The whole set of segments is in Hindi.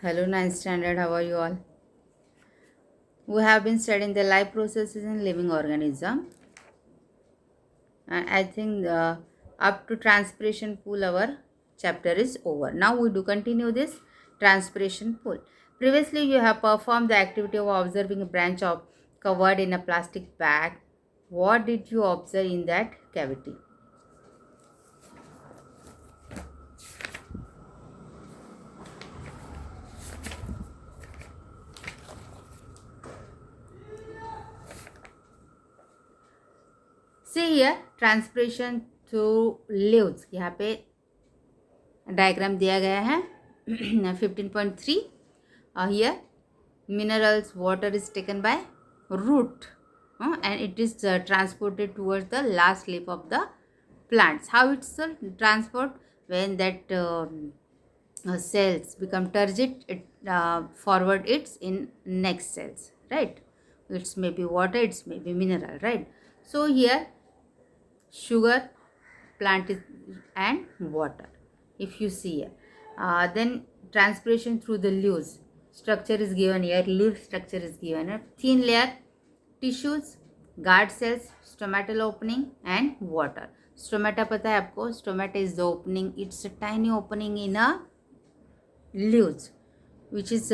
Hello, ninth standard. How are you all? We have been studying the life processes in living organism, and I think up to transpiration pool, our chapter is over. Now we do continue this transpiration pool. Previously, you have performed the activity of observing a branch of covered in a plastic bag. What did you observe in that cavity? See here, transpiration through leaves. यहाँ पे डायग्राम दिया गया है 15.3 here minerals water is taken by root and it is transported towards the last leaf of the plants. How it's transport? When that cells become turgid, it forward it's in next cells, right? It's maybe water, it's maybe mineral, right? So here sugar plant is and water. If you see here, then transpiration through the leaves structure is given here. Leaf structure is given here. Thin layer, tissues, guard cells, stomatal opening and water. Stomata पता है आपको? Stomata is the opening. It's a tiny opening in a leaves which is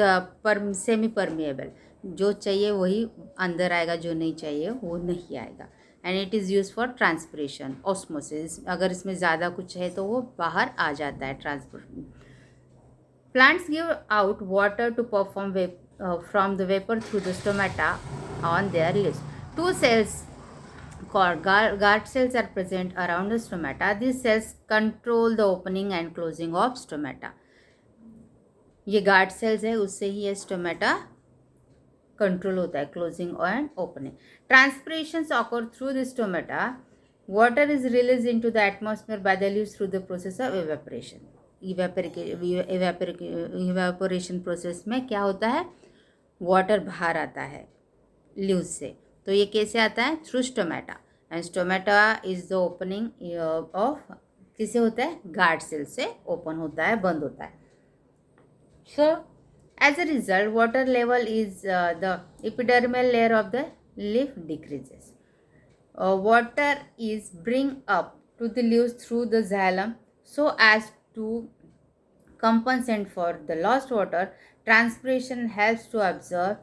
semi permeable. जो चाहिए वही अंदर आएगा, जो नहीं चाहिए वो नहीं आएगा. And it is use for transpiration osmosis. अगर इसमें ज़्यादा कुछ है तो वो बाहर आ जाता है transport. Plants give out water to perform from the vapor through the stomata on their leaves. Two cells called guard cells are present around the stomata. These cells control the opening and closing of stomata. ये गार्ड सेल्स है, उससे ही ये स्टोमेटा कंट्रोल होता है, closing and opening. Transpirations occur through the stomata. Water is release into the atmosphere by the leaves through the process of evaporation. Evaporation process में क्या होता है? वाटर बाहर आता है लीव्स से. तो ये कैसे आता है? Through stomata. And stomata is the opening of, किसे होता है? गार्ड सेल से ओपन होता है, बंद होता है. So, as a result, water level is the epidermal layer of the leaf decreases. Water is bring up to the leaves through the xylem so as to compensate for the lost water. Transpiration helps to absorb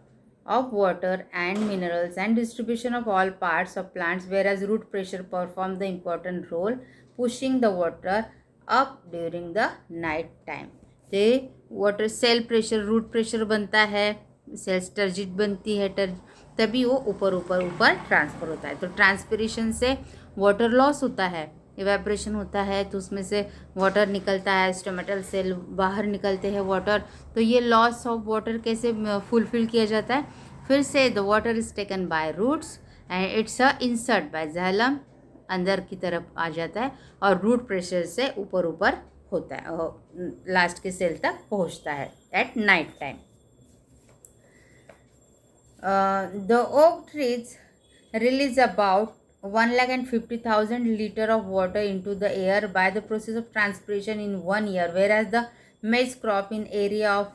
of water and minerals and distribution of all parts of plants, whereas root pressure perform the important role pushing the water up during the night time. ते water cell pressure, root pressure बनता है, सेल्स टर्जिट बनती है, तभी वो ऊपर ऊपर ऊपर ट्रांसफ़र होता है. तो ट्रांसपिरेशन से वाटर लॉस होता है, इवेपोरेशन होता है, तो उसमें से वाटर निकलता है, स्टोमेटल सेल बाहर निकलते हैं वाटर. तो ये लॉस ऑफ वाटर कैसे फुलफिल किया जाता है? फिर से the water is taken by roots and it's a insert by xylem, अंदर की तरफ आ जाता है और रूट प्रेशर से ऊपर ऊपर होता है, लास्ट के सेल तक पहुंचता है at night time. The oak trees release about 150,000 liter of water into the air by the process of transpiration in 1 year, whereas the maize crop in area of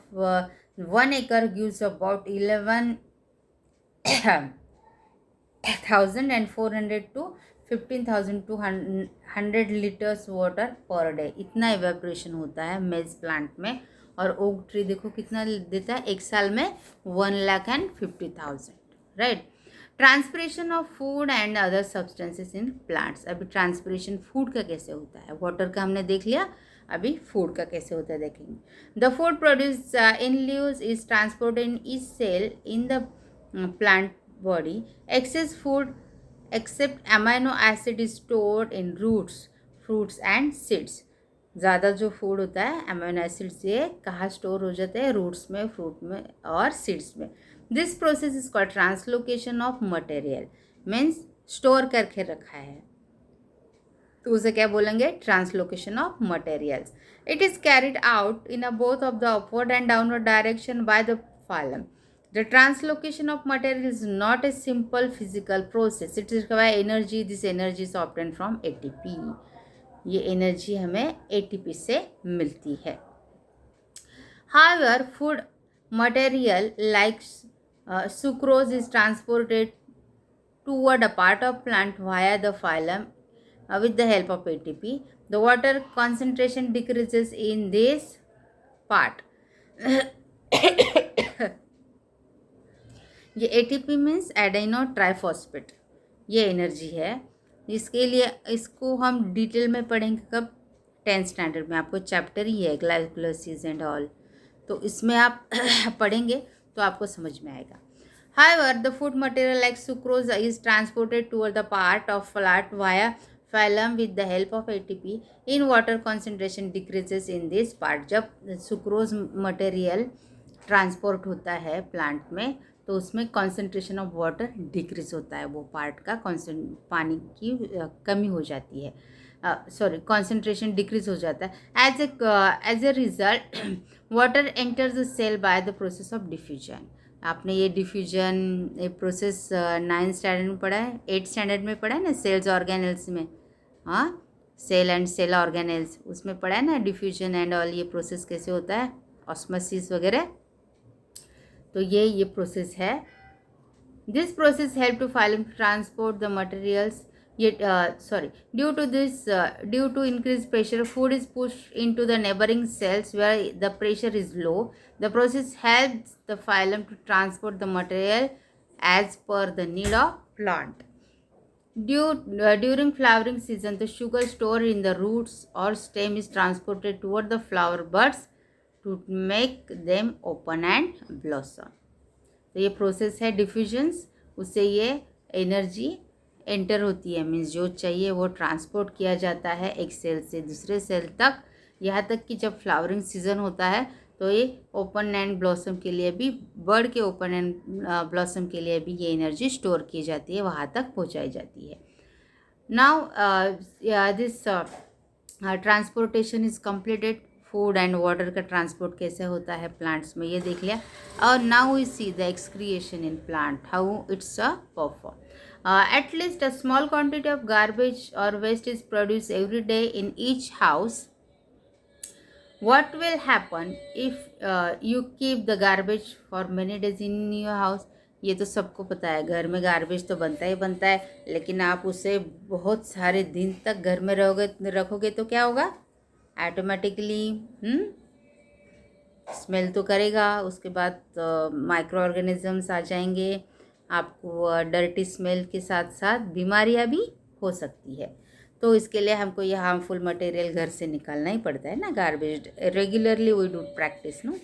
1 acre gives about 11,400 to 15,200 litres water per day. इतना इवेपोरेशन होता है मेज प्लांट में. और ओक ट्री देखो कितना देता है एक साल में? 1,50,000, right. Transpiration of food and other substances in plants. अभी ट्रांसपिरेशन फूड का कैसे होता है? वाटर का हमने देख लिया, अभी फूड का कैसे होता है देखेंगे. The food produce in leaves is transported in each cell in the plant body. Excess food except amino acid is stored in roots, fruits and seeds. ज़्यादा जो फूड होता है अमीनो एसिड से कहाँ स्टोर हो जाता है? रूट्स में, फ्रूट में और सीड्स में. This process is called translocation of material. Means store करके रखा है, तो उसे क्या बोलेंगे? Translocation of materials. It is carried out in both of the upward and downward direction by the फालम. The translocation of material is not a simple physical process. It requires energy. This energy is obtained from ATP. ये एनर्जी हमें ATP से मिलती है. However, food material like sucrose is transported toward a part of plant via the phylum with the help of ATP. The water concentration decreases in this part. ये एटीपी मीन्स एडेनो ट्राइफॉस्फेट, ये एनर्जी है। इसके लिए इसको हम डिटेल में पढ़ेंगे कब, 10th स्टैंडर्ड में। आपको चैप्टर ही है ग्लाइकोलाइसिस एंड ऑल, तो इसमें आप पढ़ेंगे तो आपको समझ में आएगा। However, the food material like sucrose is transported toward the part of fat via phylum with the help of ATP. In water concentration decreases in this part. जब सुक्रोज मटेरियल ट्रांसपोर्ट होता है प्लांट में तो उसमें कॉन्सेंट्रेशन ऑफ वाटर डिक्रीज होता है, वो पार्ट का पानी की कमी हो जाती है, सॉरी कॉन्सेंट्रेशन डिक्रीज हो जाता है। As a result water enters the cell by the process of diffusion. आपने ये डिफ्यूजन ये प्रोसेस 9th स्टैंडर्ड में पढ़ा है, 8th स्टैंडर्ड में पढ़ा है ना, सेल्स ऑर्गेनेल्स में, हाँ सेल एंड सेल ऑर्गेनेल्स, उसमें पढ़ा है ना डिफ्यूजन एंड ऑल, ये प्रोसेस कैसे होता है, ऑस्मोसिस वगैरह। तो ये प्रोसेस है। This process help to phylum transport the materials, due to increased pressure, food is pushed into the neighboring cells where the pressure is low. The process helps the phylum to transport the material as per the need of plant. During flowering season, the sugar stored in the roots or stem is transported toward the flower buds to make them open and blossom. तो ये प्रोसेस है डिफ्यूजन्स, उससे ये एनर्जी एंटर होती है, मीन्स जो चाहिए वो ट्रांसपोर्ट किया जाता है एक सेल से दूसरे सेल तक, यहाँ तक कि जब फ्लावरिंग सीजन होता है तो ये ओपन एंड ब्लॉसम के लिए भी, बर्ड के ओपन एंड ब्लॉसम के लिए भी ये एनर्जी स्टोर की जाती है, वहाँ तक पहुँचाई जाती है। Now this transportation is completed. Food and water का ट्रांसपोर्ट कैसे होता है प्लांट्स में, ये देख लिया। और now we see the excretion in plant, how it's perform. At least a small quantity of garbage or waste is produced every day in each house. What will happen if you keep the garbage for many days in your house? ये तो सबको पता है, घर में गार्बेज तो बनता ही बनता है, लेकिन आप उसे बहुत सारे दिन तक घर में रखोगे तो क्या होगा, ऑटोमेटिकली स्मेल तो करेगा, उसके बाद माइक्रो ऑर्गेनिजम्स आ जाएंगे, आपको डर्टी स्मेल के साथ साथ बीमारियां भी हो सकती है। तो इसके लिए हमको ये हार्मफुल मटेरियल घर से निकालना ही पड़ता है ना, garbage regularly we do practice no.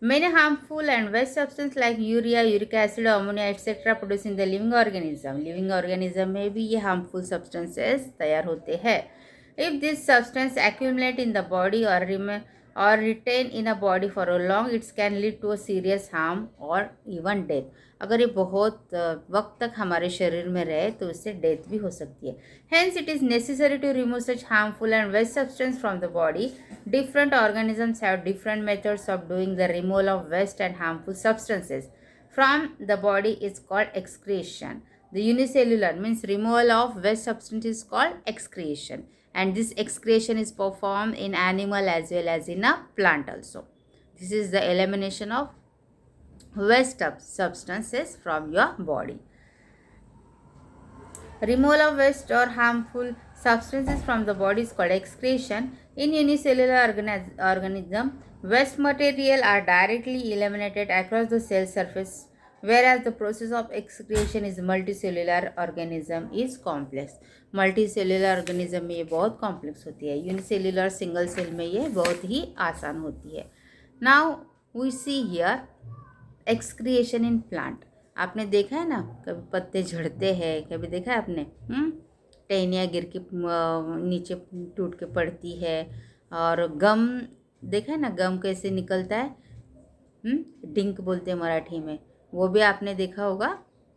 Many harmful and waste substances like urea, uric acid, ammonia, etc. produced in the living organism. Living organism में भी ये harmful substances तैयार होते हैं. If this substance accumulate in the body or retain in a body for a long, it can lead to a serious harm or even death. अगर ये बहुत वक्त तक हमारे शरीर में रहे तो इससे डेथ भी हो सकती है. Hence, it is necessary to remove such harmful and waste substance from the body. Different organisms have different methods of doing the removal of waste and harmful substances from the body is called excretion. The unicellular means removal of waste substance is called excretion, and this excretion is performed in animal as well as in a plant also. This is the elimination of waste substances from your body. Removal of waste or harmful substances from the body is called excretion. In unicellular organism, waste material are directly eliminated across the cell surface, whereas the process of excretion is multicellular organism is complex. Multicellular organism में ये बहुत complex होती है, unicellular single cell में ये बहुत ही आसान होती है. Now we see here excretion in plant. आपने देखा है ना, कभी पत्ते झड़ते हैं, कभी देखा है आपने, टहनियाँ गिर के नीचे टूट के पड़ती है, और गम देखा है ना, गम कैसे निकलता है, डिंक बोलते हैं मराठी में, वो भी आपने देखा होगा,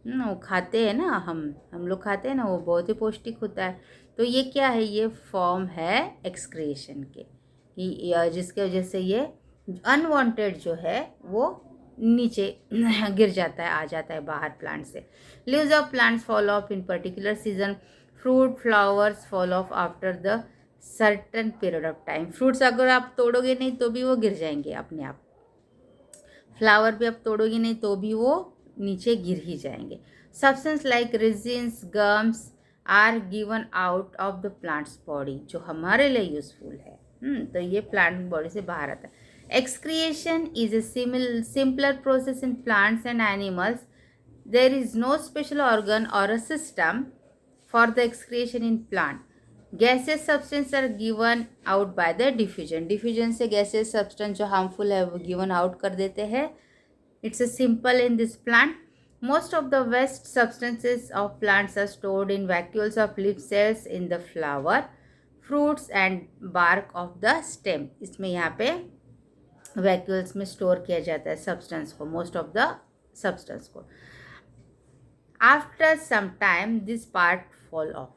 वो खाते हैं ना, हम लोग खाते हैं ना, वो बहुत ही पौष्टिक होता है. तो ये क्या है, ये फॉर्म है एक्सक्रिएशन के, जिसके वजह से ये अनवांटेड जो है वो नीचे गिर जाता है, आ जाता है बाहर प्लांट से. Leaves of plants fall of in particular season. Fruit flowers fall of after the certain period of time. Fruits अगर आप तोड़ोगे नहीं तो भी वो गिर जाएंगे अपने आप, फ्लावर भी आप तोड़ोगी नहीं तो भी वो नीचे गिर ही जाएंगे. Substance like resins, gums are given out of the plants body, जो हमारे लिए यूजफुल है. तो ये प्लांट बॉडी से बाहर आता है. Excretion is a simpler process in plants and animals. There is no special organ or a system for the excretion in plant. Gaseous substances are given out by the diffusion. Diffusion से gaseous substance जो harmful है वो given out कर देते हैं. It's a simple in this plant. Most of the waste substances of plants are stored in vacuoles of leaf cells in the flower, fruits and bark of the stem. इसमें यहाँ पे वैक्यूल्स में स्टोर किया जाता है सब्सटेंस को, मोस्ट ऑफ द सब्सटेंस को. After some time this part fall off,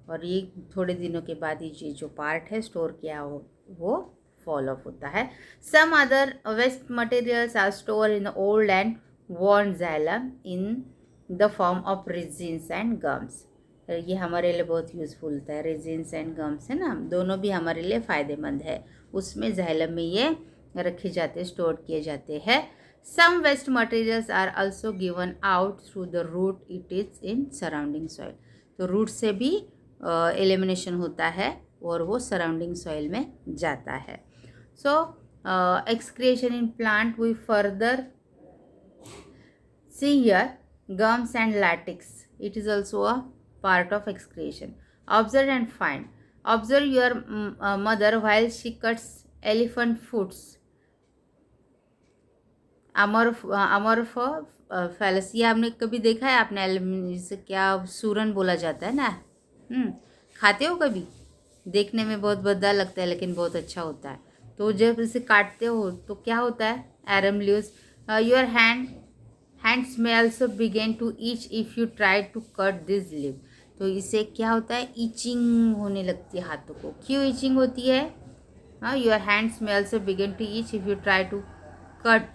और ये थोड़े दिनों के बाद ये जो पार्ट है स्टोर किया हो वो फॉल ऑफ होता है. Some other waste materials are store in the old and worn xylem in the form of resins and gums. ये हमारे लिए बहुत यूज़फुल होता है. रेजिन्स एंड गम्स है ना, दोनों भी हमारे लिए फ़ायदेमंद है. उसमें जाइलम में ये रखे जाते, स्टोर किए जाते हैं. Some waste materials are also given out through the root it is in surrounding soil. तो रूट से भी एलिमिनेशन होता है और वो सराउंडिंग सॉइल में जाता है. So excretion in plant we further see here gums and latex. It is also a part of excretion. Observe and find. Observe your mother while she cuts elephant foots. Amorphophallus. ये आपने कभी देखा है? आपने इसे क्या सूरन बोला जाता है ना. खाते हो कभी? देखने में बहुत भद्दा लगता है लेकिन बहुत अच्छा होता है. तो जब इसे काटते हो तो क्या होता है? Arum leaves. Your hands may also begin to itch if you try to cut this leaf. तो इससे क्या होता है? ईचिंग होने लगती है हाथों को. क्यों ईचिंग होती है? Your hands may also begin to itch if you try to cut.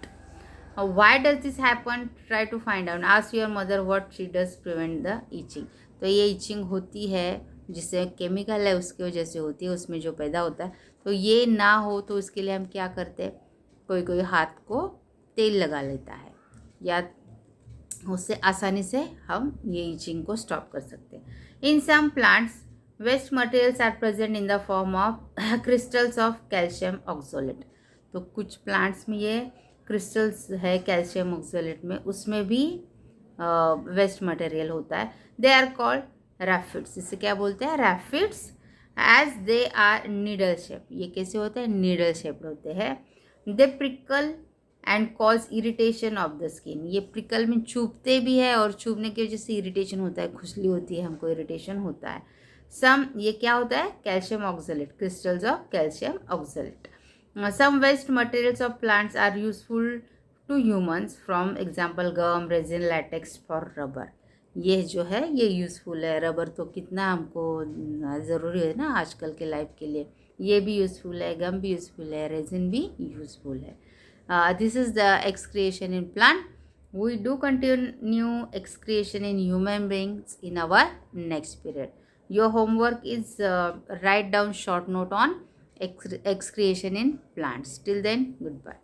Why does this happen? Try to find out. Ask your mother what she does prevent the itching. तो ये ईचिंग होती है जिससे केमिकल है उसकी वजह से होती है, उसमें जो पैदा होता है. तो ये ना हो तो इसके लिए हम क्या करते हैं? कोई कोई हाथ को तेल लगा लेता है, या उससे आसानी से हम ये ईचिंग को स्टॉप कर सकते हैं. In some plants waste materials are present in the form of crystals of calcium oxalate. तो कुछ प्लांट्स में ये क्रिस्टल्स है कैल्शियम ऑक्सोलेट में, उसमें भी वेस्ट मटेरियल होता है. They are called raphides. इसे क्या बोलते हैं? Raphides. As they are needle shape. ये कैसे होते हैं? नीडल शेप होते हैं. They prickle and cause irritation of the skin. ये प्रिकल में चुभते भी है और चुभने की वजह से इरिटेशन होता है, खुजली होती है, हमको इरिटेशन होता है. सम ये क्या होता है? Calcium oxalate, crystals of calcium oxalate. Some waste materials of plants are useful to humans, from example gum, resin, latex for rubber. ये जो है ये यूज़फुल है. रबर तो कितना हमको ज़रूरी है ना आजकल के लाइफ के लिए. ये भी यूज़फुल है, गम भी यूज़फुल है, रेजिन भी यूज़फुल है. This is the excretion in plant. We do continue excretion in human beings in our next period. Your homework is write down short note on excretion in plants. Till then, goodbye.